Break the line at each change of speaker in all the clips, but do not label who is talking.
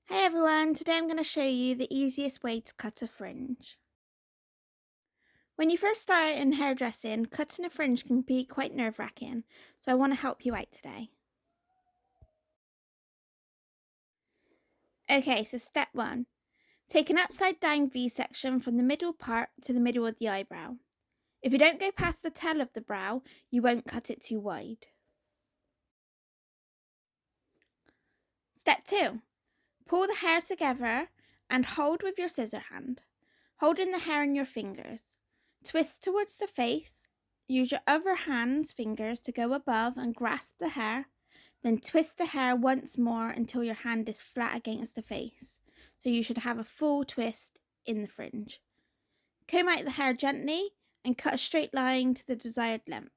Hey everyone, today I'm going to show you the easiest way to cut a fringe. When you first start in hairdressing, cutting a fringe can be quite nerve-wracking, so I want to help you out today. Okay, so step 1. Take an upside down V section from the middle part to the middle of the eyebrow. If you don't go past the tail of the brow, you won't cut it too wide. Step 2. Pull the hair together and hold with your scissor hand, holding the hair in your fingers. Twist towards the face. Use your other hand's fingers to go above and grasp the hair. Then twist the hair once more until your hand is flat against the face. So you should have a full twist in the fringe. Comb out the hair gently and cut a straight line to the desired length.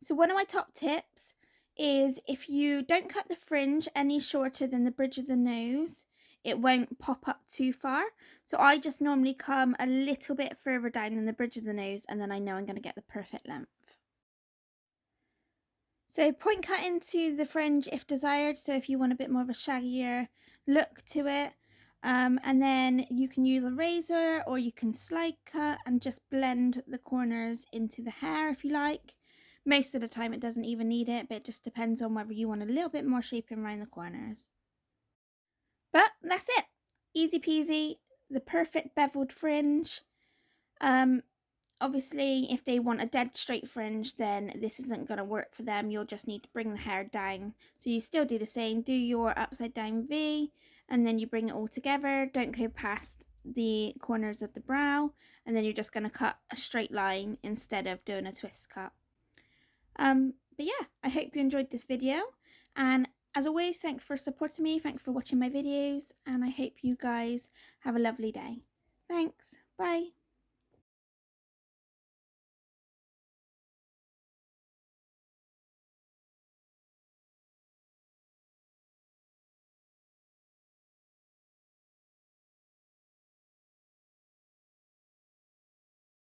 So one of my top tips is if you don't cut the fringe any shorter than the bridge of the nose, it won't pop up too far. So I just normally come a little bit further down than the bridge of the nose, and then I know I'm going to get the perfect length. So point cut into the fringe if desired, so if you want a bit more of a shaggier look to it. And then you can use a razor or you can slide cut and just blend the corners into the hair if you like. Most of the time it doesn't even need it, but it just depends on whether you want a little bit more shaping around the corners. But that's it. Easy peasy, the perfect beveled fringe. Obviously, if they want a dead straight fringe, then this isn't going to work for them. You'll just need to bring the hair down. So you still do the same. Do your upside down V, and then you bring it all together. Don't go past the corners of the brow, and then you're just going to cut a straight line instead of doing a twist cut. But yeah, I hope you enjoyed this video, and as always, thanks for supporting me, thanks for watching my videos, and I hope you guys have a lovely day. Thanks, bye.